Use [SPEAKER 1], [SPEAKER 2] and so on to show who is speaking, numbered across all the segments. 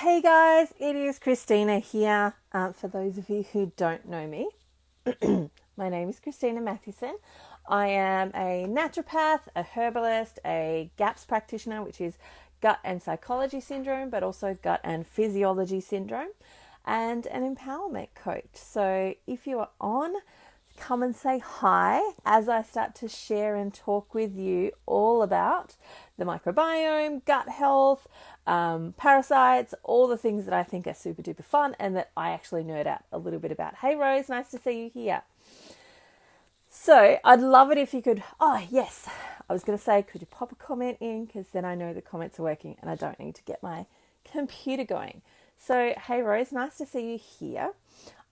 [SPEAKER 1] Hey guys, it is Christina here. For those of you who don't know me, my name is Christina Mathewson. I am a naturopath, a herbalist, a GAPS practitioner, which is gut and psychology syndrome, but also gut and physiology syndrome, and an empowerment coach. So if you are on, come and say hi as I start to share and talk with you all about the microbiome, gut health, parasites, all the things that I think are super duper fun and that I actually nerd out a little bit about. Hey Rose, nice to see you here. So I'd love it if you could, yes, I was going to say, could you pop a comment in, because then I know the comments are working and I don't need to get my computer going. So hey Rose, nice to see you here.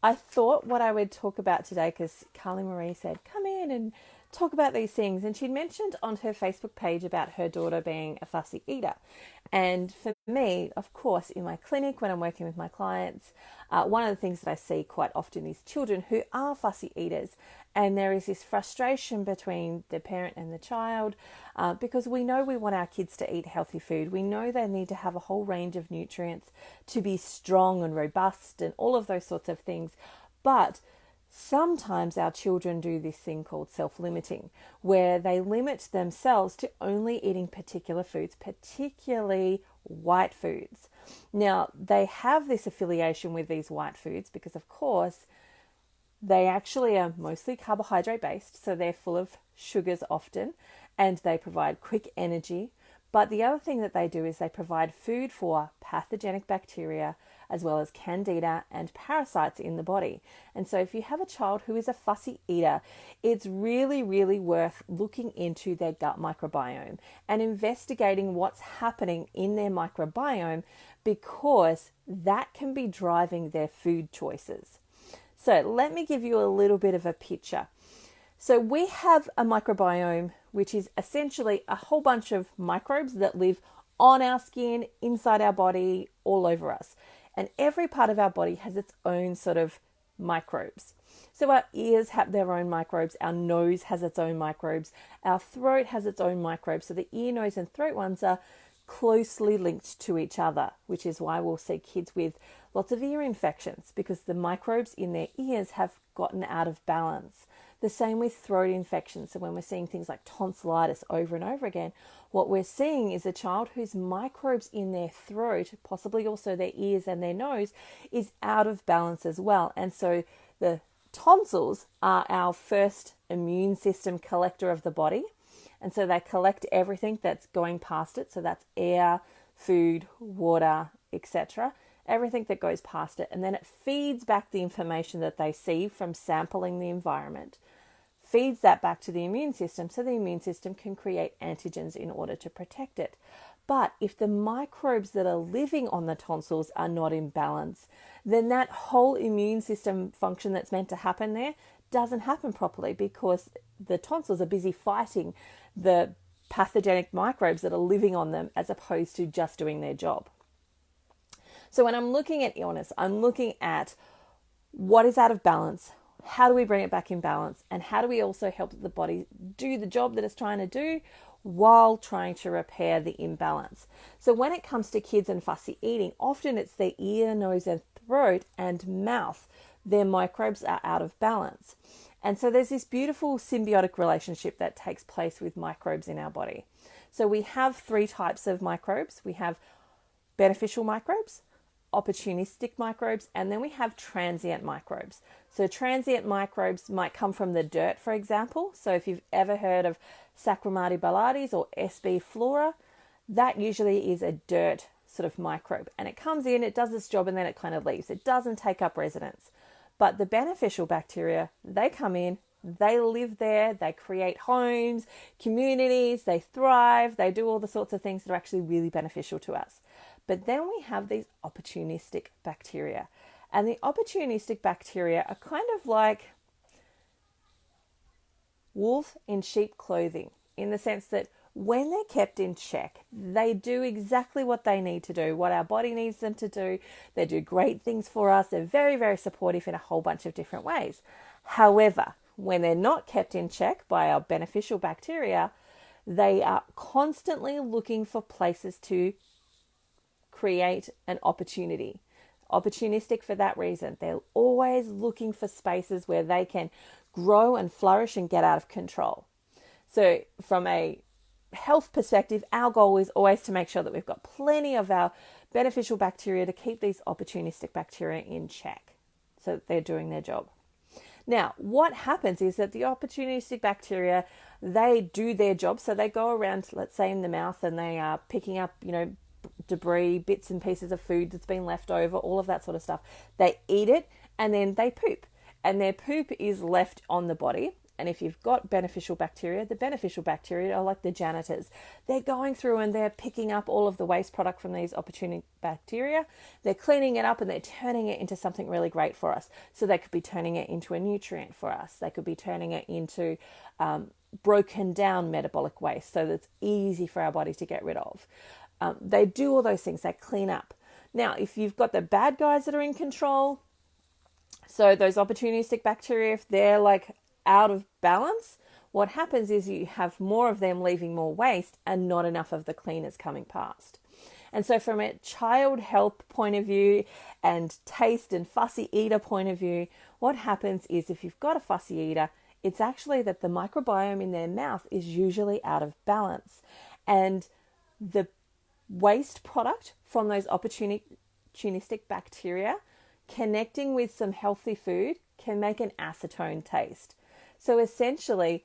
[SPEAKER 1] I thought what I would talk about today, because Carly Marie said, come in and talk about these things. And she'd mentioned on her Facebook page about her daughter being a fussy eater. And for me, of course, in my clinic, when I'm working with my clients, one of the things that I see quite often is children who are fussy eaters. And there is this frustration between the parent and the child because we know we want our kids to eat healthy food. We know they need to have a whole range of nutrients to be strong and robust and all of those sorts of things. But sometimes our children do this thing called self-limiting, where they limit themselves to only eating particular foods, particularly white foods. Now, they have this affiliation with these white foods because, of course, they actually are mostly carbohydrate based, so they're full of sugars often, and they provide quick energy. But the other thing that they do is they provide food for pathogenic bacteria as well as Candida and parasites in the body. And so if you have a child who is a fussy eater, it's really, really worth looking into their gut microbiome and investigating what's happening in their microbiome, because that can be driving their food choices. So let me give you a little bit of a picture. So we have a microbiome, which is essentially a whole bunch of microbes that live on our skin, inside our body, all over us. And every part of our body has its own sort of microbes. So our ears have their own microbes, our nose has its own microbes, our throat has its own microbes. So the ear, nose, and throat ones are closely linked to each other, which is why we'll see kids with lots of ear infections, because the microbes in their ears have gotten out of balance. The same with throat infections. So when we're seeing things like tonsillitis over and over again, what we're seeing is a child whose microbes in their throat, possibly also their ears and their nose, is out of balance as well. And so the tonsils are our first immune system collector of the body. And so they collect everything that's going past it. So that's air, food, water, etc. Everything that goes past it. And then it feeds back the information that they see from sampling the environment, feeds that back to the immune system, so the immune system can create antigens in order to protect it. But if the microbes that are living on the tonsils are not in balance, then that whole immune system function that's meant to happen there doesn't happen properly, because the tonsils are busy fighting the pathogenic microbes that are living on them, as opposed to just doing their job. So when I'm looking at illness, I'm looking at what is out of balance, how do we bring it back in balance, and how do we also help the body do the job that it's trying to do while trying to repair the imbalance. So when it comes to kids and fussy eating, often it's their ear, nose, and throat and mouth. Their microbes are out of balance. And so there's this beautiful symbiotic relationship that takes place with microbes in our body. So we have three types of microbes. We have beneficial microbes, opportunistic microbes, and then we have transient microbes. So transient microbes might come from the dirt, for example. So if you've ever heard of Saccharomyces boulardii or SB flora, that usually is a dirt sort of microbe. And it comes in, it does its job, and then it kind of leaves. It doesn't take up residence. But the beneficial bacteria, they come in, they live there, they create homes, communities, they thrive, they do all the sorts of things that are actually really beneficial to us. But then we have these opportunistic bacteria. And the opportunistic bacteria are kind of like wolf in sheep clothing, in the sense that when they're kept in check, they do exactly what they need to do, what our body needs them to do. They do great things for us. They're very, very supportive in a whole bunch of different ways. However, when they're not kept in check by our beneficial bacteria, they are constantly looking for places to create an opportunity. Opportunistic for that reason. They're always looking for spaces where they can grow and flourish and get out of control. So from a health perspective, our goal is always to make sure that we've got plenty of our beneficial bacteria to keep these opportunistic bacteria in check so that they're doing their job. Now, what happens is that the opportunistic bacteria, they do their job. So they go around, let's say in the mouth, and they are picking up, debris, bits and pieces of food that's been left over, all of that sort of stuff. They eat it and then they poop. And their poop is left on the body. And if you've got beneficial bacteria, the beneficial bacteria are like the janitors. They're going through and they're picking up all of the waste product from these opportunistic bacteria. They're cleaning it up and they're turning it into something really great for us. So they could be turning it into a nutrient for us. They could be turning it into broken down metabolic waste so that's easy for our body to get rid of. They do all those things. They clean up. Now, if you've got the bad guys that are in control, so those opportunistic bacteria, if they're like out of balance, what happens is you have more of them leaving more waste and not enough of the cleaners coming past. And so from a child health point of view and taste and fussy eater point of view, what happens is if you've got a fussy eater, it's actually that the microbiome in their mouth is usually out of balance. And the waste product from those opportunistic bacteria connecting with some healthy food can make an acetone taste. So essentially,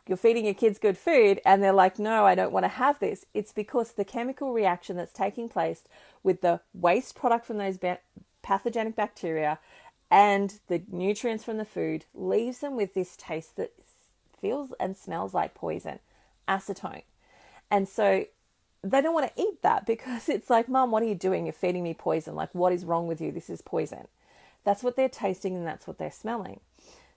[SPEAKER 1] you're feeding your kids good food and they're like, no, I don't want to have this. It's because the chemical reaction that's taking place with the waste product from those pathogenic bacteria and the nutrients from the food leaves them with this taste that feels and smells like poison, acetone. And so they don't want to eat that because it's like, Mum, what are you doing? You're feeding me poison. Like, what is wrong with you? This is poison. That's what they're tasting and that's what they're smelling.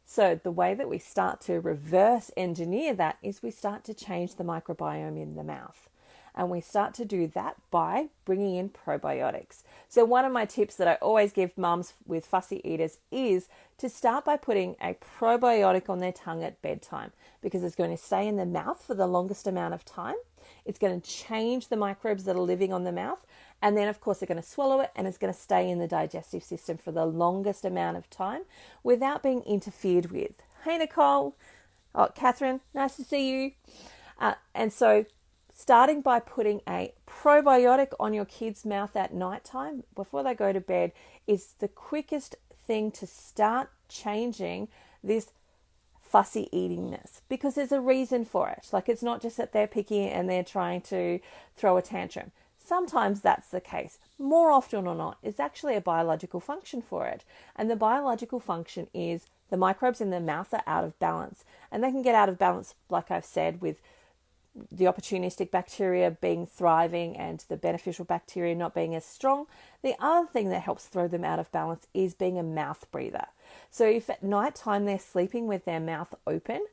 [SPEAKER 1] So the way that we start to reverse engineer that is we start to change the microbiome in the mouth. And we start to do that by bringing in probiotics. So one of my tips that I always give mums with fussy eaters is to start by putting a probiotic on their tongue at bedtime because it's going to stay in the mouth for the longest amount of time. It's going to change the microbes that are living on the mouth. And then, of course, they're going to swallow it and it's going to stay in the digestive system for the longest amount of time without being interfered with. Hey, Nicole. Oh, Catherine, nice to see you. And so starting by putting a probiotic on your kid's mouth at nighttime before they go to bed is the quickest thing to start changing this fussy eatingness because there's a reason for it. Like, it's not just that they're picky and they're trying to throw a tantrum. Sometimes that's the case. More often or not, it's actually a biological function for it. And the biological function is the microbes in the mouth are out of balance. And they can get out of balance, like I've said, with the opportunistic bacteria being thriving and the beneficial bacteria not being as strong. The other thing that helps throw them out of balance is being a mouth breather. So if at night time they're sleeping with their mouth open,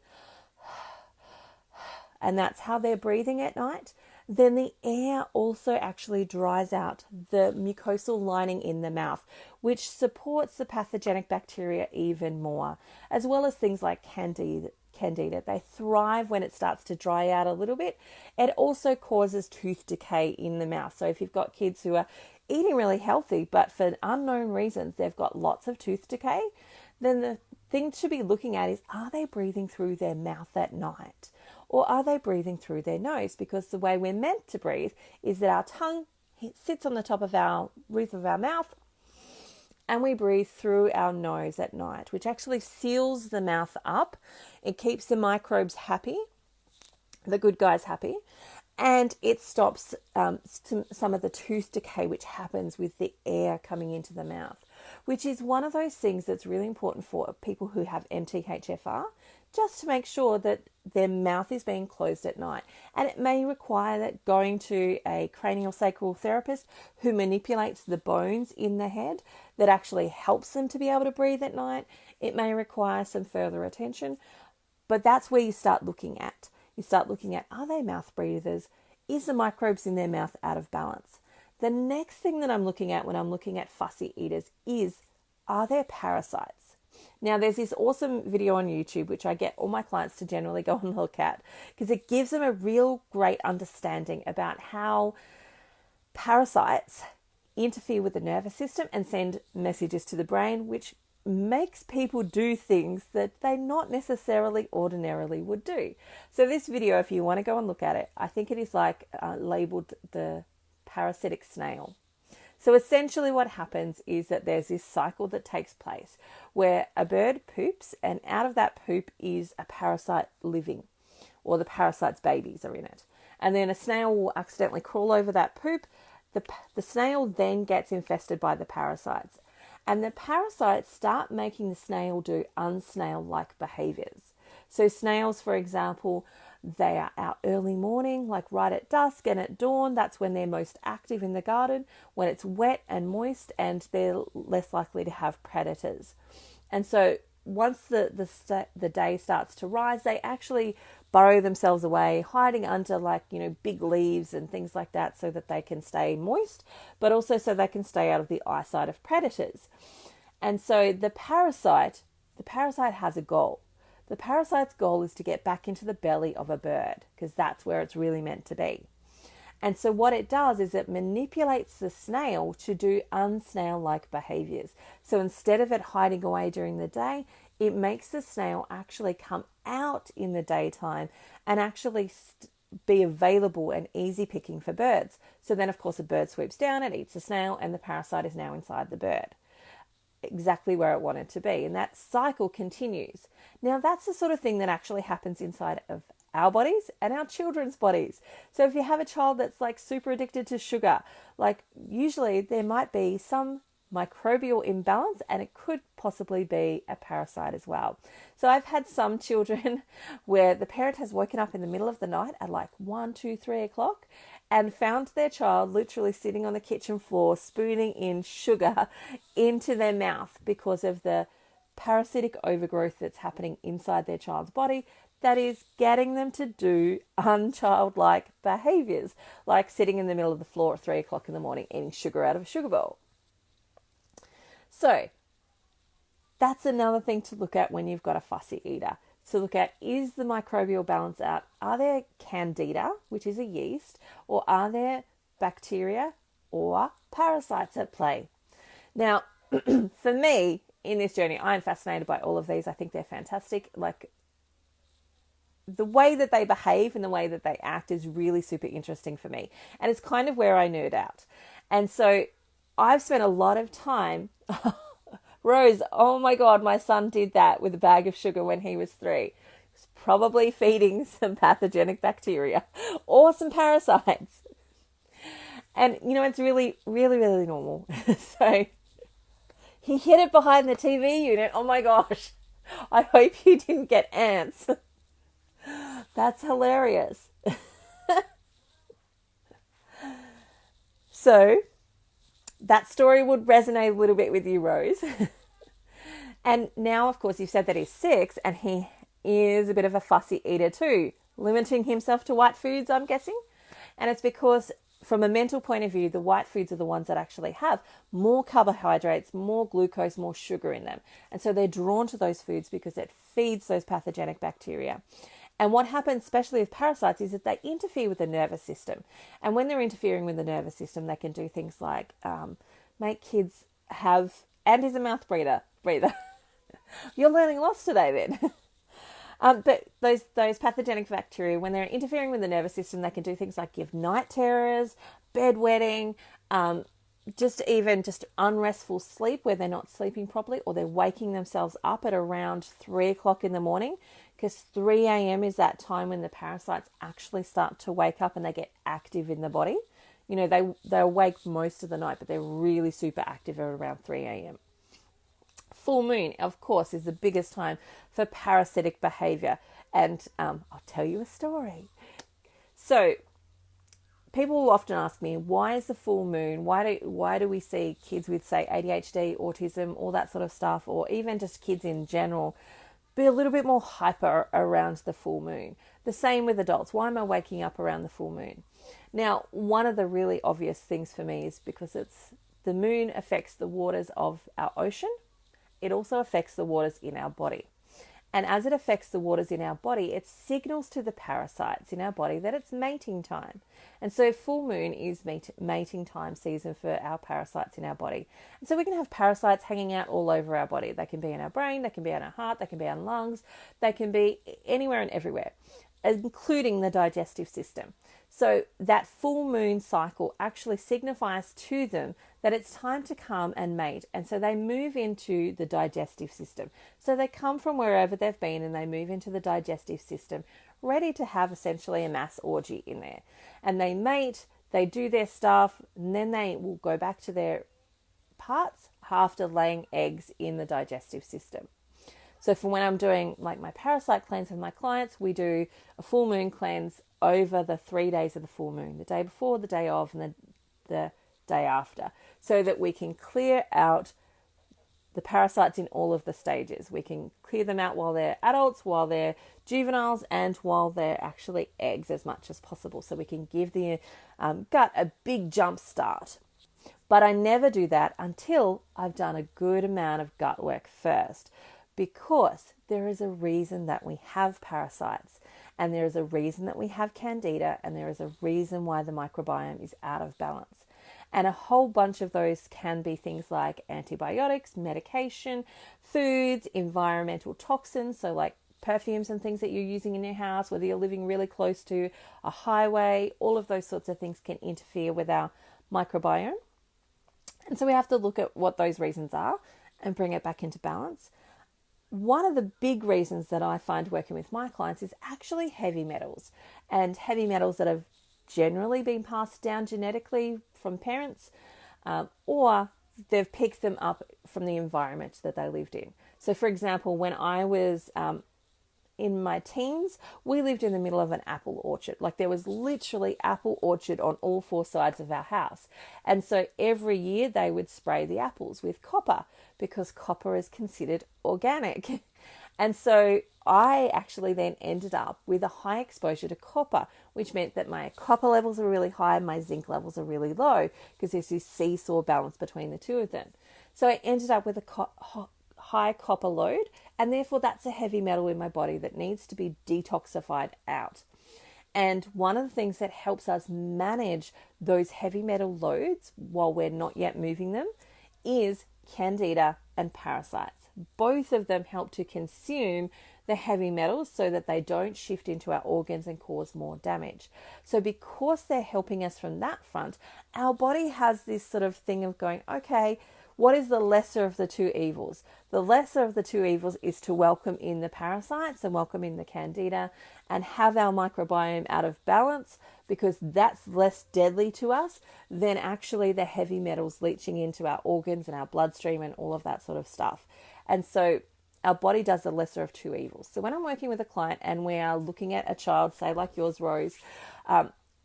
[SPEAKER 1] and that's how they're breathing at night, then the air also actually dries out the mucosal lining in the mouth, which supports the pathogenic bacteria even more, as well as things like Candida. They thrive when it starts to dry out a little bit. It also causes tooth decay in the mouth. So if you've got kids who are eating really healthy, but for unknown reasons, they've got lots of tooth decay, then the thing to be looking at is, are they breathing through their mouth at night? Or are they breathing through their nose? Because the way we're meant to breathe is that our tongue sits on the top of our roof of our mouth and we breathe through our nose at night, which actually seals the mouth up. It keeps the microbes happy, the good guys happy, and it stops some of the tooth decay which happens with the air coming into the mouth, which is one of those things that's really important for people who have MTHFR, just to make sure that their mouth is being closed at night. And it may require that going to a cranial sacral therapist who manipulates the bones in the head that actually helps them to be able to breathe at night. It may require some further attention, but that's where you start looking at. You start looking at, are they mouth breathers? Is the microbes in their mouth out of balance? The next thing that I'm looking at when I'm looking at fussy eaters is, are there parasites? Now, there's this awesome video on YouTube, which I get all my clients to generally go and look at, because it gives them a real great understanding about how parasites interfere with the nervous system and send messages to the brain, which makes people do things that they not necessarily ordinarily would do. So this video, if you want to go and look at it, I think it is like labeled the parasitic snail. So essentially what happens is that there's this cycle that takes place where a bird poops, and out of that poop is a parasite living, or the parasite's babies are in it. And then a snail will accidentally crawl over that poop. The snail then gets infested by the parasites. And the parasites start making the snail do unsnail-like behaviours. So snails, for example, they are out early morning, like right at dusk and at dawn. That's when they're most active in the garden, when it's wet and moist, and they're less likely to have predators. And so once the day starts to rise, they actually burrow themselves away, hiding under big leaves and things like that, so that they can stay moist, but also so they can stay out of the eyesight of predators. And so the parasite has a goal. The parasite's goal is to get back into the belly of a bird, because that's where it's really meant to be. And so what it does is it manipulates the snail to do unsnail-like behaviours. So instead of it hiding away during the day, it makes the snail actually come out in the daytime and actually be available and easy picking for birds. So then, of course, a bird swoops down, it eats the snail, and the parasite is now inside the bird, exactly where it wanted to be. And that cycle continues. Now, that's the sort of thing that actually happens inside of our bodies and our children's bodies. So if you have a child that's like super addicted to sugar, like usually there might be some microbial imbalance, and it could possibly be a parasite as well. So I've had some children where the parent has woken up in the middle of the night at like 1, 2, 3 o'clock and found their child literally sitting on the kitchen floor spooning in sugar into their mouth because of the parasitic overgrowth that's happening inside their child's body that is getting them to do unchildlike behaviours, like sitting in the middle of the floor at 3 o'clock in the morning eating sugar out of a sugar bowl. So that's another thing to look at when you've got a fussy eater. To look at, is the microbial balance out? Are there Candida, which is a yeast, or are there bacteria or parasites at play? Now, for me, in this journey, I'm fascinated by all of these. I think they're fantastic. Like, the way that they behave and the way that they act is really super interesting for me. And it's kind of where I nerd out. And so I've spent a lot of time... Rose, oh my God, my son did that with a bag of sugar when he was 3. He was probably feeding some pathogenic bacteria or some parasites. And, it's really, really, really normal. So he hid it behind the TV unit. Oh my gosh, I hope you didn't get ants. That's hilarious. So that story would resonate a little bit with you, Rose. And now, of course, you've said that he's 6 and he is a bit of a fussy eater too, limiting himself to white foods, I'm guessing. And it's because from a mental point of view, the white foods are the ones that actually have more carbohydrates, more glucose, more sugar in them. And so they're drawn to those foods because it feeds those pathogenic bacteria. And what happens, especially with parasites, is that they interfere with the nervous system. And when they're interfering with the nervous system, they can do things like make kids have, and is a mouth breather. You're learning lots today then. But those pathogenic bacteria, when they're interfering with the nervous system, they can do things like give night terrors, bedwetting, just unrestful sleep where they're not sleeping properly, or they're waking themselves up at around 3 o'clock in the morning, because 3 a.m. is that time when the parasites actually start to wake up and they get active in the body. They're awake most of the night, but they're really super active at around 3 a.m. Full moon, of course, is the biggest time for parasitic behavior. And I'll tell you a story. So people will often ask me, why is the full moon? Why do we see kids with, say, ADHD, autism, all that sort of stuff, or even just kids in general, be a little bit more hyper around the full moon? The same with adults. Why am I waking up around the full moon? Now, one of the really obvious things for me is because the moon affects the waters of our ocean. It also affects the waters in our body. And as it affects the waters in our body, it signals to the parasites in our body that it's mating time. And so full moon is mating time season for our parasites in our body. And so we can have parasites hanging out all over our body. They can be in our brain, they can be in our heart, they can be in our lungs, they can be anywhere and everywhere, including the digestive system. So that full moon cycle actually signifies to them that it's time to come and mate. And so they move into the digestive system. So they come from wherever they've been and they move into the digestive system, ready to have essentially a mass orgy in there. And they mate, they do their stuff, and then they will go back to their parts after laying eggs in the digestive system. So for when I'm doing like my parasite cleanse with my clients, we do a full moon cleanse over the 3 days of the full moon, the day before, the day of, and the day after, so that we can clear out the parasites in all of the stages. We can clear them out while they're adults, while they're juveniles, and while they're actually eggs as much as possible. So we can give the gut a big jump start. But I never do that until I've done a good amount of gut work first, because there is a reason that we have parasites, and there is a reason that we have Candida, and there is a reason why the microbiome is out of balance. And a whole bunch of those can be things like antibiotics, medication, foods, environmental toxins, so like perfumes and things that you're using in your house, whether you're living really close to a highway, all of those sorts of things can interfere with our microbiome. And so we have to look at what those reasons are and bring it back into balance. One of the big reasons that I find working with my clients is actually heavy metals, and heavy metals that have generally been passed down genetically from parents, or they've picked them up from the environment that they lived in. So for example, when I was in my teens, we lived in the middle of an apple orchard. Like there was literally apple orchard on all four sides of our house. And so every year they would spray the apples with copper, because copper is considered organic. And so I actually then ended up with a high exposure to copper, which meant that my copper levels are really high, my zinc levels are really low, because there's this seesaw balance between the two of them. So I ended up with a high copper load, and therefore that's a heavy metal in my body that needs to be detoxified out. And one of the things that helps us manage those heavy metal loads while we're not yet moving them is Candida and parasites. Both of them help to consume the heavy metals so that they don't shift into our organs and cause more damage. So because they're helping us from that front, our body has this sort of thing of going, okay, what is the lesser of the two evils? The lesser of the two evils is to welcome in the parasites and welcome in the Candida and have our microbiome out of balance, because that's less deadly to us than actually the heavy metals leaching into our organs and our bloodstream and all of that sort of stuff. And so our body does the lesser of two evils. So when I'm working with a client and we are looking at a child, say like yours, Rose,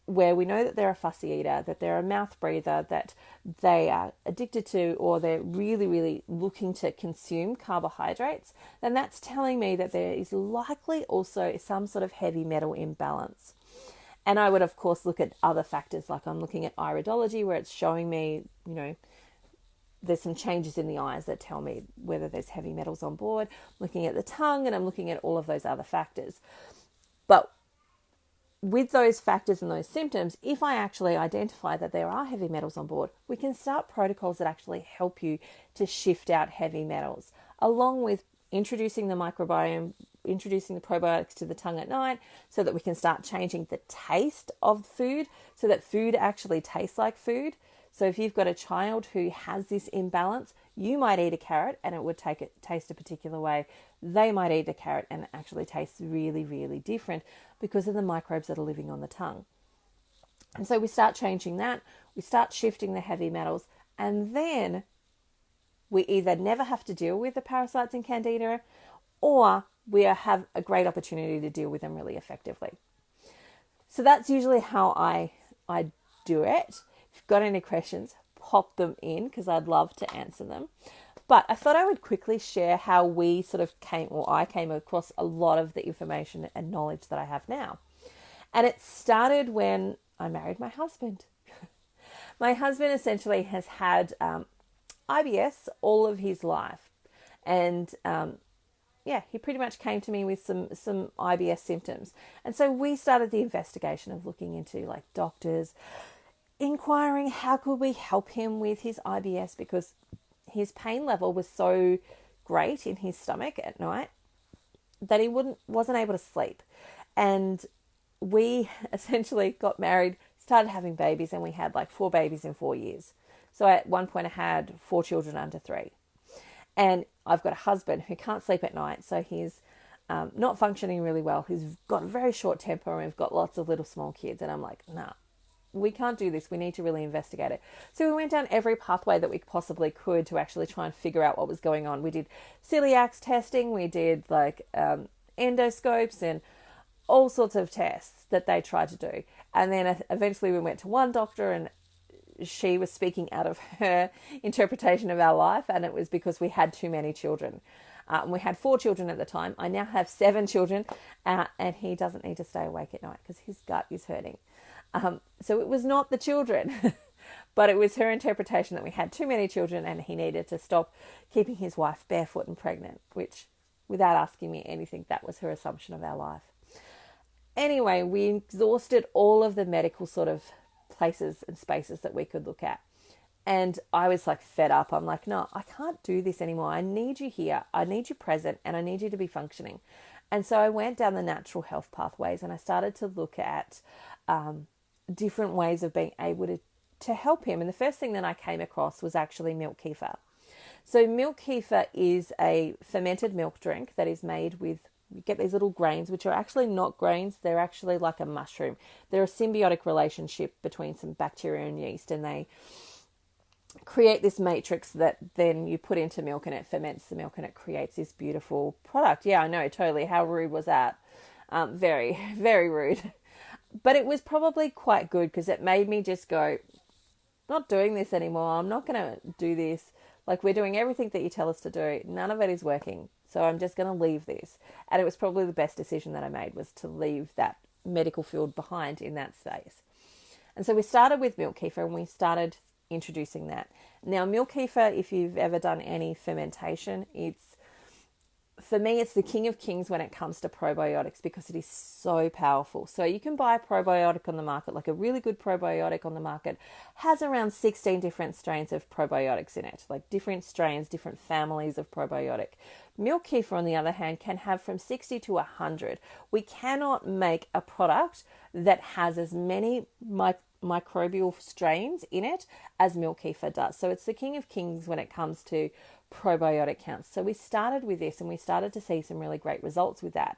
[SPEAKER 1] where we know that they're a fussy eater, that they're a mouth breather, that they are addicted to, or they're really, really looking to consume carbohydrates, then that's telling me that there is likely also some sort of heavy metal imbalance. And I would, of course, look at other factors, like I'm looking at iridology, where it's showing me, there's some changes in the eyes that tell me whether there's heavy metals on board. I'm looking at the tongue, and I'm looking at all of those other factors. But with those factors and those symptoms, if I actually identify that there are heavy metals on board, we can start protocols that actually help you to shift out heavy metals, along with introducing the microbiome, introducing the probiotics to the tongue at night, so that we can start changing the taste of food, so that food actually tastes like food. So if you've got a child who has this imbalance, you might eat a carrot and it would taste a particular way. They might eat a carrot and it actually tastes really, really different because of the microbes that are living on the tongue. And so we start changing that, we start shifting the heavy metals, and then we either never have to deal with the parasites in Candida, or we have a great opportunity to deal with them really effectively. So that's usually how I do it. If you've got any questions, pop them in, because I'd love to answer them. But I thought I would quickly share how I came across a lot of the information and knowledge that I have now. And it started when I married my husband. My husband essentially has had IBS all of his life. And he pretty much came to me with some IBS symptoms. And so we started the investigation of looking into like doctors, inquiring how could we help him with his IBS, because his pain level was so great in his stomach at night that he wasn't able to sleep. And we essentially got married, started having babies, and we had like 4 babies in 4 years. So at one point I had 4 children under 3. And I've got a husband who can't sleep at night, so he's not functioning really well. He's got a very short temper, and we've got lots of little small kids. And I'm like, nah, we can't do this. We need to really investigate it. So we went down every pathway that we possibly could to actually try and figure out what was going on. We did celiac testing. We did like endoscopes and all sorts of tests that they tried to do. And then eventually we went to one doctor, and she was speaking out of her interpretation of our life, and it was because we had too many children. And we had 4 children at the time. I now have 7 children, and he doesn't need to stay awake at night because his gut is hurting. So it was not the children, but it was her interpretation that we had too many children and he needed to stop keeping his wife barefoot and pregnant, which, without asking me anything, that was her assumption of our life. Anyway, we exhausted all of the medical sort of places and spaces that we could look at. And I was like fed up. I'm like, no, I can't do this anymore. I need you here. I need you present, and I need you to be functioning. And so I went down the natural health pathways, and I started to look at different ways of being able to help him. And the first thing that I came across was actually milk kefir. So milk kefir is a fermented milk drink that is made with, you get these little grains, which are actually not grains. They're actually like a mushroom. They're a symbiotic relationship between some bacteria and yeast, and they create this matrix that then you put into milk, and it ferments the milk, and it creates this beautiful product. Yeah, I know, totally. How rude was that? Very, very rude. But it was probably quite good because it made me just go, not doing this anymore. I'm not going to do this. Like, we're doing everything that you tell us to do. None of it is working. So I'm just going to leave this. And it was probably the best decision that I made, was to leave that medical field behind in that space. And so we started with milk kefir, and we started introducing that. Now, milk kefir, if you've ever done any fermentation, for me, it's the king of kings when it comes to probiotics, because it is so powerful. So you can buy a probiotic on the market, like a really good probiotic on the market has around 16 different strains of probiotics in it, like different strains, different families of probiotic. Milk kefir, on the other hand, can have from 60 to 100. We cannot make a product that has as many microbial strains in it as milk kefir does. So it's the king of kings when it comes to probiotic counts. So we started with this, and we started to see some really great results with that.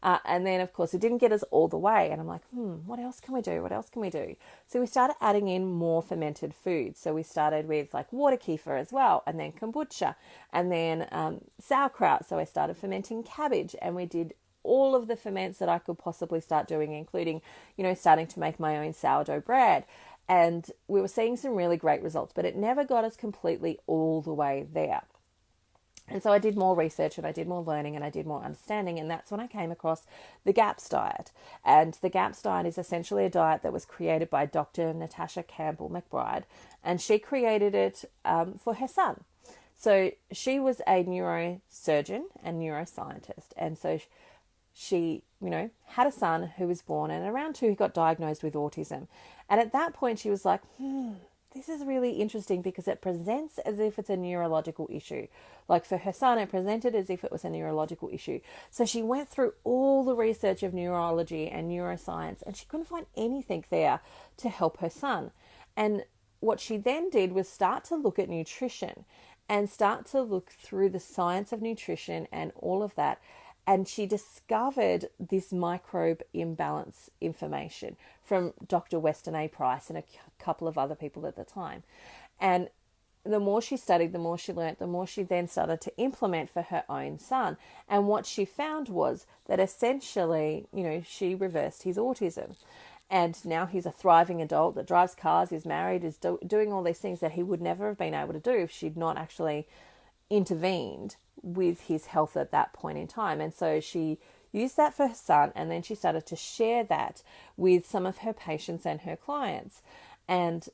[SPEAKER 1] And then, of course, it didn't get us all the way. And I'm like, what else can we do? What else can we do? So we started adding in more fermented foods. So we started with like water kefir as well, and then kombucha, and then sauerkraut. So I started fermenting cabbage, and we did all of the ferments that I could possibly start doing, including, starting to make my own sourdough bread. And we were seeing some really great results, but it never got us completely all the way there. And so I did more research, and I did more learning, and I did more understanding. And that's when I came across the GAPS diet. And the GAPS diet is essentially a diet that was created by Dr. Natasha Campbell McBride. And she created it for her son. So she was a neurosurgeon and neuroscientist. And so she, had a son who was born, and around 2 he got diagnosed with autism. And at that point she was like, this is really interesting because it presents as if it's a neurological issue. Like for her son, it presented as if it was a neurological issue. So she went through all the research of neurology and neuroscience, and she couldn't find anything there to help her son. And what she then did was start to look at nutrition and start to look through the science of nutrition and all of that. And she discovered this microbe imbalance information from Dr. Weston A. Price and a couple of other people at the time. And the more she studied, the more she learnt, the more she then started to implement for her own son. And what she found was that essentially, she reversed his autism. And now he's a thriving adult that drives cars, is married, is doing all these things that he would never have been able to do if she'd not actually intervened with his health at that point in time. And so she used that for her son, and then she started to share that with some of her patients and her clients. And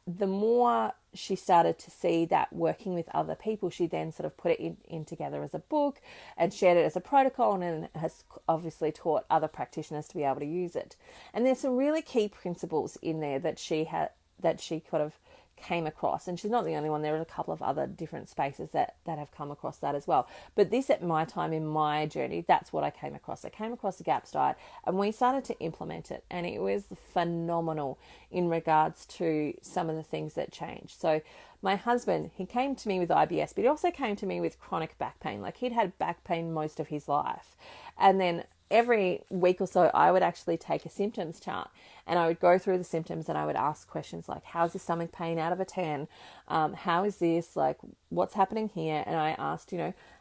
[SPEAKER 1] the more she started to see that working with other people, she then sort of put it in together as a book and shared it as a protocol, and then has obviously taught other practitioners to be able to use it. And there's some really key principles in there that she kind of came across, and she's not the only one. There are a couple of other different spaces that have come across that as well. But this, at my time in my journey, that's what I came across. I came across the GAPS diet, and we started to implement it, and it was phenomenal in regards to some of the things that changed. So my husband, he came to me with IBS, but he also came to me with chronic back pain. Like, he'd had back pain most of his life. And then every week or so, I would actually take a symptoms chart, and I would go through the symptoms, and I would ask questions like, how's your stomach pain out of a 10? How is this? Like, what's happening here? And I asked,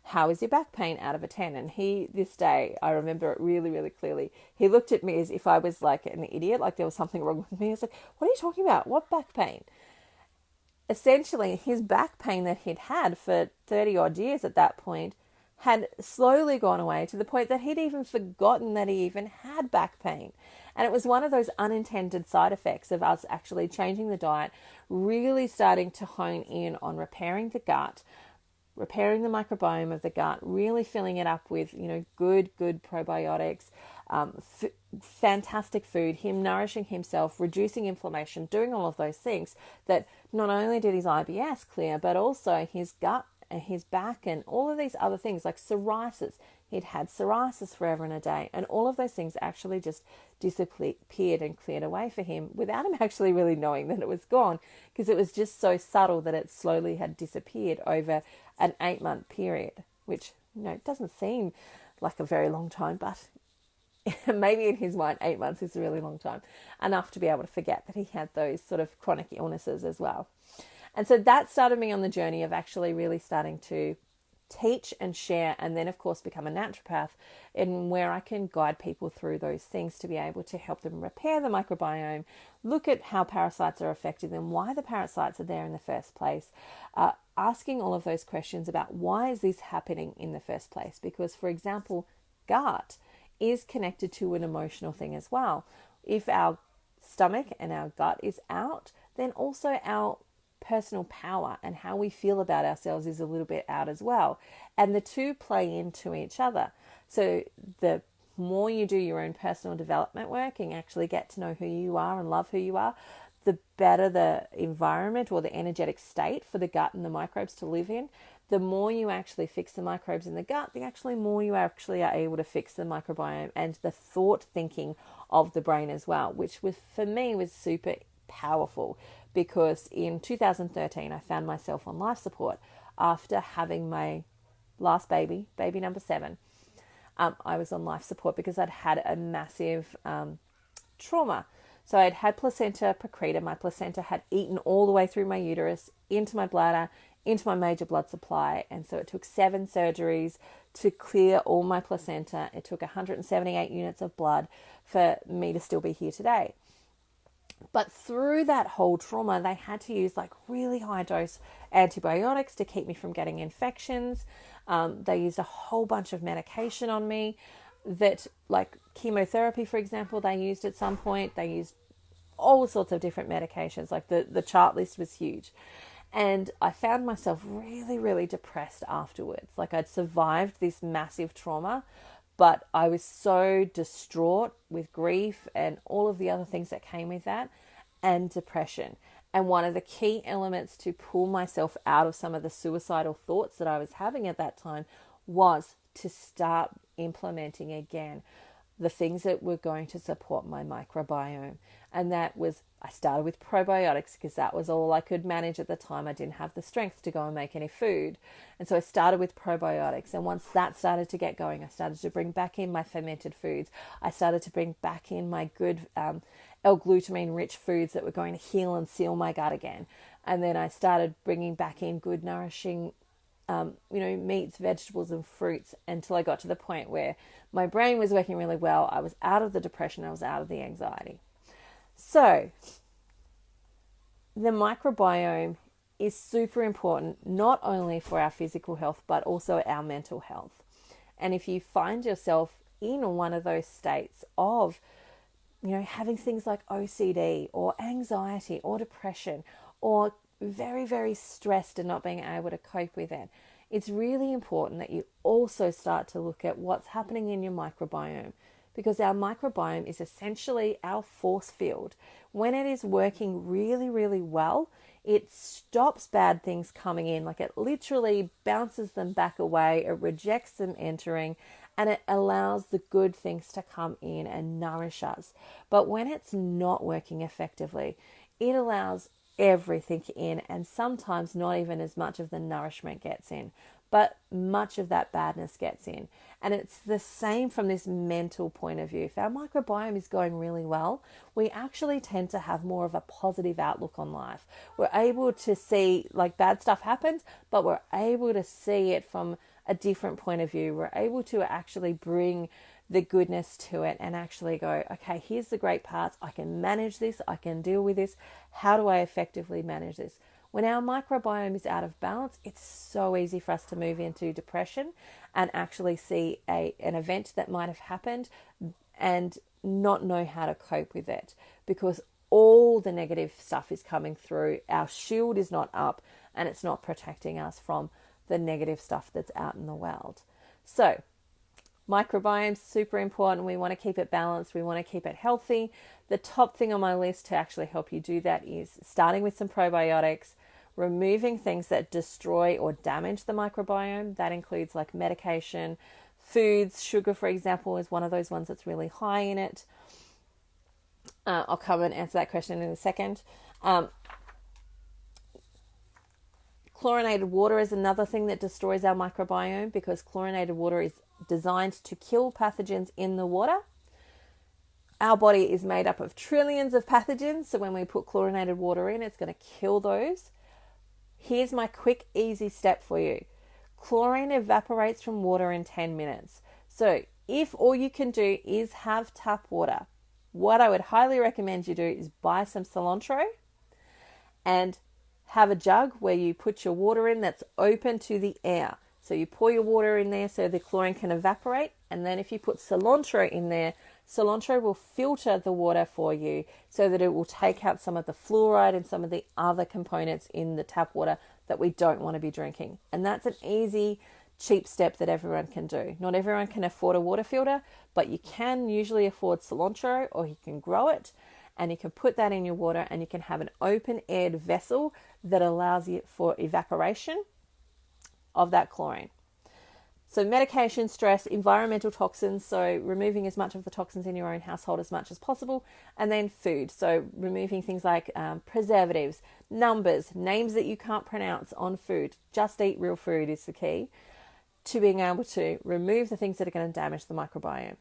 [SPEAKER 1] how is your back pain out of a 10? And he, this day, I remember it really, really clearly. He looked at me as if I was like an idiot, like there was something wrong with me. He was like, what are you talking about? What back pain? Essentially, his back pain that he'd had for 30 odd years at that point had slowly gone away to the point that he'd even forgotten that he even had back pain. And it was one of those unintended side effects of us actually changing the diet, really starting to hone in on repairing the gut, repairing the microbiome of the gut, really filling it up with, good probiotics, fantastic food, him nourishing himself, reducing inflammation, doing all of those things that not only did his IBS clear, but also his gut and his back and all of these other things like psoriasis. He'd had psoriasis forever and a day, and all of those things actually just disappeared and cleared away for him without him actually really knowing that it was gone, because it was just so subtle that it slowly had disappeared over an 8-month period, which, doesn't seem like a very long time, but maybe in his mind 8 months is a really long time, enough to be able to forget that he had those sort of chronic illnesses as well. And so that started me on the journey of actually really starting to teach and share, and then of course become a naturopath, in where I can guide people through those things to be able to help them repair the microbiome, look at how parasites are affecting them, why the parasites are there in the first place, asking all of those questions about why is this happening in the first place. Because, for example, gut is connected to an emotional thing as well. If our stomach and our gut is out, then also our personal power and how we feel about ourselves is a little bit out as well. And the two play into each other. So the more you do your own personal development work and actually get to know who you are and love who you are, the better the environment or the energetic state for the gut and the microbes to live in. The more you actually fix the microbes in the gut, the actually more you actually are able to fix the microbiome and the thought thinking of the brain as well, which was, for me, was super powerful. Because in 2013, I found myself on life support after having my last baby number 7. I was on life support because I'd had a massive trauma. So I'd had placenta precreta. My placenta had eaten all the way through my uterus, into my bladder, into my major blood supply. And so it took 7 surgeries to clear all my placenta. It took 178 units of blood for me to still be here today. But through that whole trauma, they had to use like really high dose antibiotics to keep me from getting infections. They used a whole bunch of medication on me that, like chemotherapy, for example, they used at some point. They used all sorts of different medications. Like the chart list was huge. And I found myself really, really depressed afterwards. Like, I'd survived this massive trauma, but I was so distraught with grief and all of the other things that came with that, and depression. And one of the key elements to pull myself out of some of the suicidal thoughts that I was having at that time was to start implementing again the things that were going to support my microbiome. And that was, I started with probiotics because that was all I could manage at the time. I didn't have the strength to go and make any food. And so I started with probiotics. And once that started to get going, I started to bring back in my fermented foods. I started to bring back in my good L-glutamine rich foods that were going to heal and seal my gut again. And then I started bringing back in good nourishing meats, vegetables and fruits, until I got to the point where my brain was working really well. I was out of the depression. I was out of the anxiety. So the microbiome is super important, not only for our physical health, but also our mental health. And if you find yourself in one of those states of, having things like OCD or anxiety or depression or very, very stressed and not being able to cope with it, it's really important that you also start to look at what's happening in your microbiome, because our microbiome is essentially our force field. When it is working really, really well, it stops bad things coming in. Like, it literally bounces them back away, it rejects them entering, and it allows the good things to come in and nourish us. But when it's not working effectively, it allows everything in, and sometimes not even as much of the nourishment gets in, but much of that badness gets in. And it's the same from this mental point of view. If our microbiome is going really well, we actually tend to have more of a positive outlook on life. We're able to see, like, bad stuff happens, but we're able to see it from a different point of view. We're able to actually bring the goodness to it and actually go, okay, here's the great parts. I can manage this. I can deal with this. How do I effectively manage this? When our microbiome is out of balance, it's so easy for us to move into depression and actually see an event that might have happened and not know how to cope with it, because all the negative stuff is coming through. Our shield is not up and it's not protecting us from the negative stuff that's out in the world. So microbiome's super important. We want to keep it balanced. We want to keep it healthy. The top thing on my list to actually help you do that is starting with some probiotics, removing things that destroy or damage the microbiome. That includes like medication, foods. Sugar, for example, is one of those ones that's really high in it. I'll come and answer that question in a second. Chlorinated water is another thing that destroys our microbiome, because chlorinated water is designed to kill pathogens in the water. Our body is made up of trillions of pathogens, so when we put chlorinated water in, it's going to kill those. Here's my quick, easy step for you. Chlorine evaporates from water in 10 minutes. So if all you can do is have tap water, what I would highly recommend you do is buy some cilantro and have a jug where you put your water in that's open to the air. So you pour your water in there so the chlorine can evaporate. And then if you put cilantro in there, cilantro will filter the water for you so that it will take out some of the fluoride and some of the other components in the tap water that we don't want to be drinking. And that's an easy, cheap step that everyone can do. Not everyone can afford a water filter, but you can usually afford cilantro, or you can grow it. And you can put that in your water, and you can have an open-aired vessel that allows you for evaporation of that chlorine. So medication, stress, environmental toxins, so removing as much of the toxins in your own household as much as possible. And then food, so removing things like preservatives, numbers, names that you can't pronounce on food. Just eat real food is the key to being able to remove the things that are going to damage the microbiome.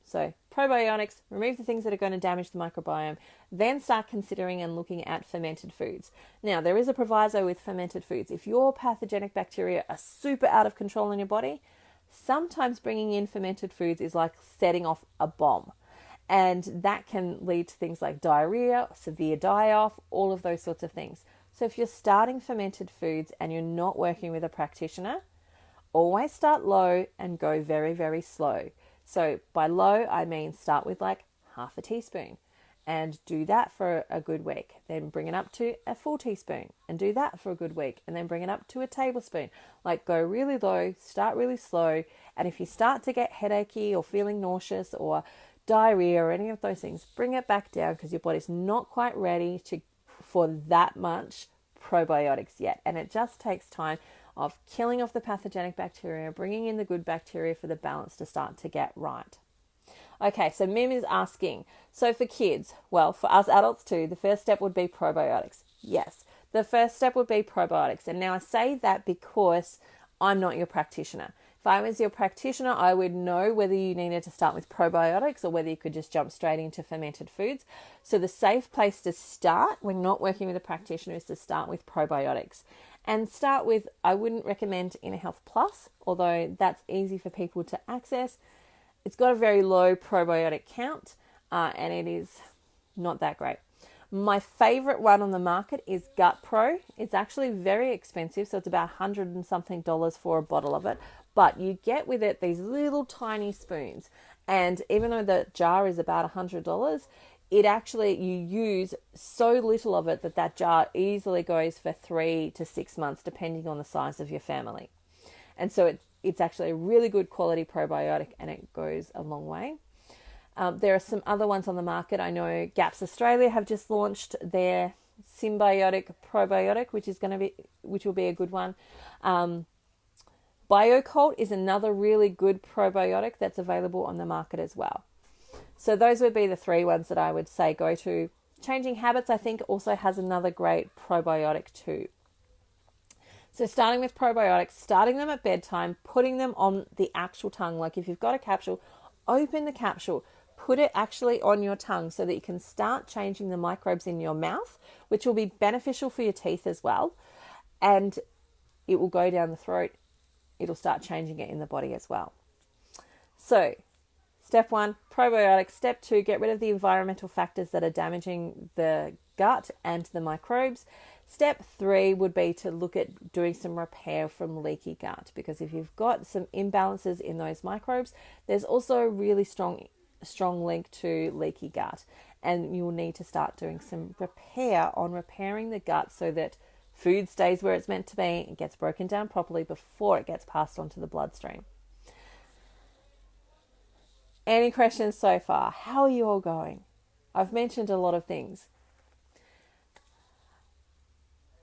[SPEAKER 1] So probiotics, remove the things that are going to damage the microbiome, then start considering and looking at fermented foods. Now, there is a proviso with fermented foods. If your pathogenic bacteria are super out of control in your body, sometimes bringing in fermented foods is like setting off a bomb. And that can lead to things like diarrhea, severe die-off, all of those sorts of things. So if you're starting fermented foods and you're not working with a practitioner, always start low and go very, very slow. So by low, I mean start with like half a teaspoon and do that for a good week. Then bring it up to a full teaspoon and do that for a good week. And then bring it up to a tablespoon. Like, go really low, start really slow. And if you start to get headachy or feeling nauseous or diarrhea or any of those things, bring it back down, because your body's not quite ready for that much probiotics yet. And it just takes time of killing off the pathogenic bacteria, bringing in the good bacteria for the balance to start to get right. Okay, so Mim is asking, so for kids, well, for us adults too, the first step would be probiotics. Yes, the first step would be probiotics. And now I say that because I'm not your practitioner. If I was your practitioner, I would know whether you needed to start with probiotics or whether you could just jump straight into fermented foods. So the safe place to start when not working with a practitioner is to start with probiotics. And start with, I wouldn't recommend Inner Health Plus, although that's easy for people to access. It's got a very low probiotic count, and it is not that great. My favorite one on the market is Gut Pro. It's actually very expensive, so it's about $100 and something for a bottle of it. But you get with it these little tiny spoons. And even though the jar is about $100, it actually, you use so little of it that jar easily goes for 3 to 6 months, depending on the size of your family. And so it's actually a really good quality probiotic, and it goes a long way. There are some other ones on the market. I know Gaps Australia have just launched their symbiotic probiotic, which will be a good one. BioCult is another really good probiotic that's available on the market as well. So those would be the 3 ones that I would say go to. Changing Habits, I think, also has another great probiotic too. So starting with probiotics, starting them at bedtime, putting them on the actual tongue. Like if you've got a capsule, open the capsule, put it actually on your tongue so that you can start changing the microbes in your mouth, which will be beneficial for your teeth as well. And it will go down the throat. It'll start changing it in the body as well. So step 1, probiotics. Step 2, get rid of the environmental factors that are damaging the gut and the microbes. Step 3 would be to look at doing some repair from leaky gut, because if you've got some imbalances in those microbes, there's also a really strong link to leaky gut, and you'll need to start doing some repairing the gut so that food stays where it's meant to be and gets broken down properly before it gets passed on to the bloodstream. Any questions so far? How are you all going? I've mentioned a lot of things.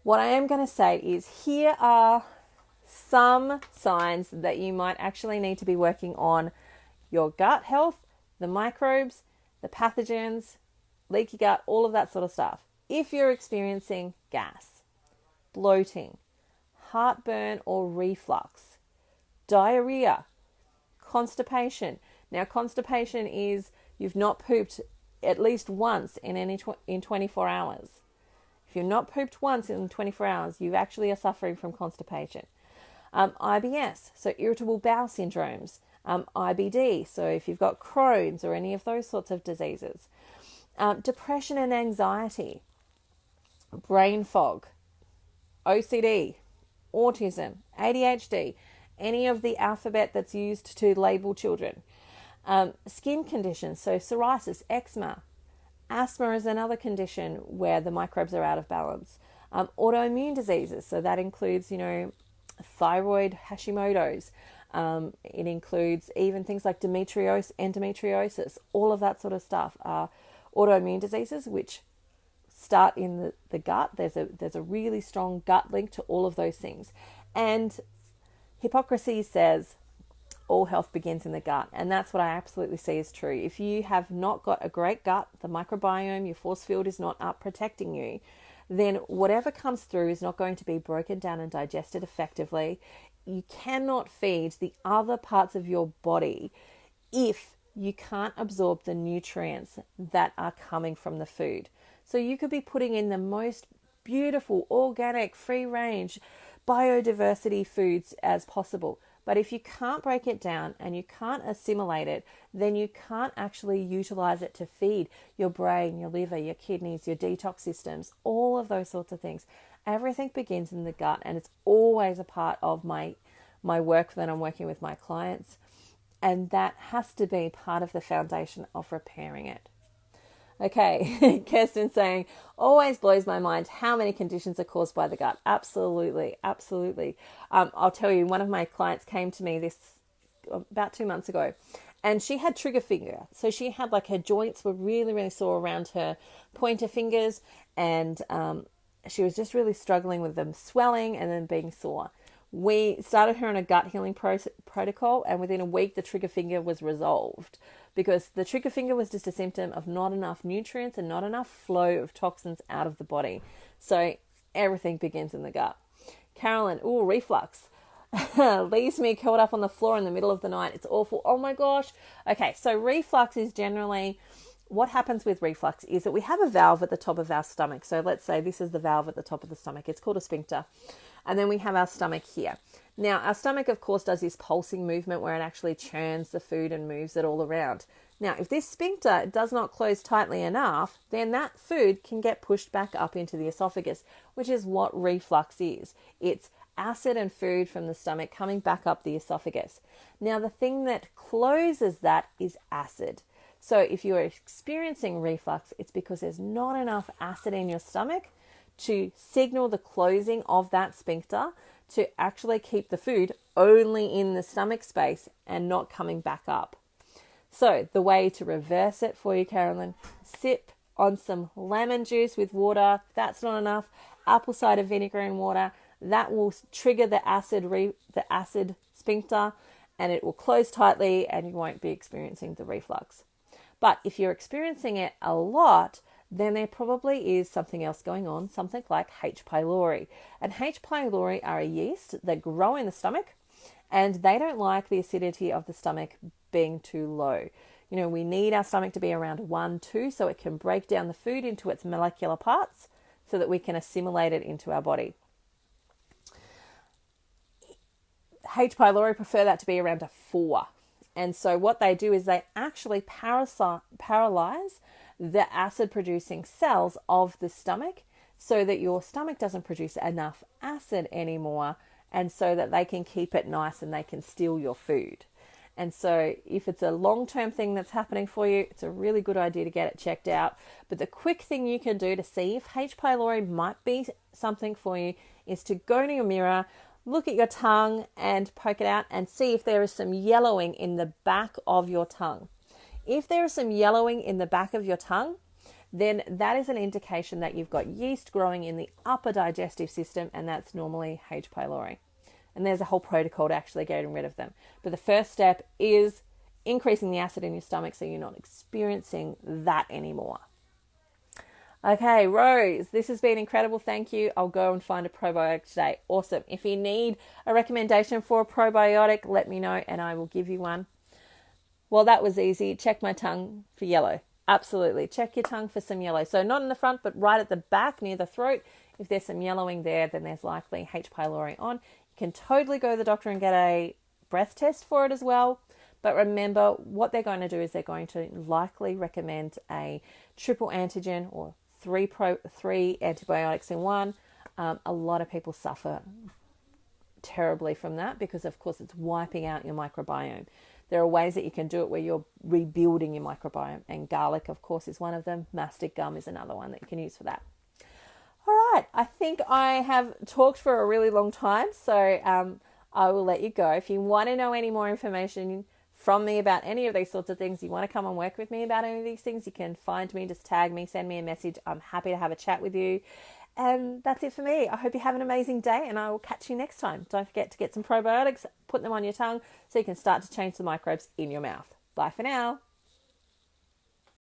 [SPEAKER 1] What I am going to say is here are some signs that you might actually need to be working on your gut health, the microbes, the pathogens, leaky gut, all of that sort of stuff. If you're experiencing gas, bloating, heartburn or reflux, diarrhea, constipation. Now, constipation is you've not pooped at least once in 24 hours. If you've not pooped once in 24 hours, you actually are suffering from constipation. IBS, so irritable bowel syndromes. IBD, so if you've got Crohn's or any of those sorts of diseases. Depression and anxiety. Brain fog. OCD. Autism. ADHD. Any of the alphabet that's used to label children. Skin conditions, so psoriasis, eczema. Asthma is another condition where the microbes are out of balance. Autoimmune diseases, so that includes, thyroid Hashimoto's. It includes even things like endometriosis. All of that sort of stuff are autoimmune diseases which start in the gut. There's a really strong gut link to all of those things. And Hippocrates says all health begins in the gut, and that's what I absolutely see is true. If you have not got a great gut, the microbiome, your force field is not up protecting you, then whatever comes through is not going to be broken down and digested effectively. You cannot feed the other parts of your body if you can't absorb the nutrients that are coming from the food. So you could be putting in the most beautiful, organic, free-range, biodiversity foods as possible. But if you can't break it down and you can't assimilate it, then you can't actually utilize it to feed your brain, your liver, your kidneys, your detox systems, all of those sorts of things. Everything begins in the gut, and it's always a part of my work that I'm working with my clients. And that has to be part of the foundation of repairing it. Okay, Kirsten saying, always blows my mind how many conditions are caused by the gut. Absolutely, absolutely. I'll tell you, one of my clients came to me about 2 months ago, and she had trigger finger. So she had her joints were really, really sore around her pointer fingers, and she was just really struggling with them swelling and then being sore. We started her on a gut healing protocol, and within a week the trigger finger was resolved, because the trigger finger was just a symptom of not enough nutrients and not enough flow of toxins out of the body. So everything begins in the gut. Carolyn, reflux. Leaves me curled up on the floor in the middle of the night. It's awful. Oh my gosh. Okay, so reflux is generally, what happens with reflux is that we have a valve at the top of our stomach. So let's say this is the valve at the top of the stomach. It's called a sphincter. And then we have our stomach here. Now, our stomach, of course, does this pulsing movement where it actually churns the food and moves it all around. Now, if this sphincter does not close tightly enough, then that food can get pushed back up into the esophagus, which is what reflux is. It's acid and food from the stomach coming back up the esophagus. Now, the thing that closes that is acid. So if you're experiencing reflux, it's because there's not enough acid in your stomach to signal the closing of that sphincter to actually keep the food only in the stomach space and not coming back up. So the way to reverse it for you, Carolyn, sip on some lemon juice with water. If that's not enough, apple cider vinegar and water. That will trigger the acid sphincter, and it will close tightly and you won't be experiencing the reflux. But if you're experiencing it a lot, then there probably is something else going on, something like H. pylori. And H. pylori are a yeast that grow in the stomach, and they don't like the acidity of the stomach being too low. You know, we need our stomach to be around 1, 2 so it can break down the food into its molecular parts so that we can assimilate it into our body. H. pylori prefer that to be around a 4. And so what they do is they actually paralyze the acid-producing cells of the stomach so that your stomach doesn't produce enough acid anymore, and so that they can keep it nice and they can steal your food. And so if it's a long-term thing that's happening for you, it's a really good idea to get it checked out. But the quick thing you can do to see if H. pylori might be something for you is to go to your mirror, look at your tongue and poke it out and see if there is some yellowing in the back of your tongue. If there is some yellowing in the back of your tongue, then that is an indication that you've got yeast growing in the upper digestive system, and that's normally H. pylori. And there's a whole protocol to actually getting rid of them. But the first step is increasing the acid in your stomach so you're not experiencing that anymore. Okay, Rose, this has been incredible. Thank you. I'll go and find a probiotic today. Awesome. If you need a recommendation for a probiotic, let me know and I will give you one. Well, that was easy. Check my tongue for yellow. Absolutely. Check your tongue for some yellow. So not in the front, but right at the back near the throat. If there's some yellowing there, then there's likely H. pylori on. You can totally go to the doctor and get a breath test for it as well. But remember, what they're going to do is they're going to likely recommend a triple antigen or three antibiotics in one. A lot of people suffer terribly from that because, of course, it's wiping out your microbiome. There are ways that you can do it where you're rebuilding your microbiome, and garlic, of course, is one of them. Mastic gum is another one that you can use for that. All right, I think I have talked for a really long time, so I will let you go. If you want to know any more information from me about any of these sorts of things, you want to come and work with me about any of these things, you can find me, just tag me, send me a message. I'm happy to have a chat with you. And that's it for me. I hope you have an amazing day, and I will catch you next time. Don't forget to get some probiotics, put them on your tongue so you can start to change the microbes in your mouth. Bye for now.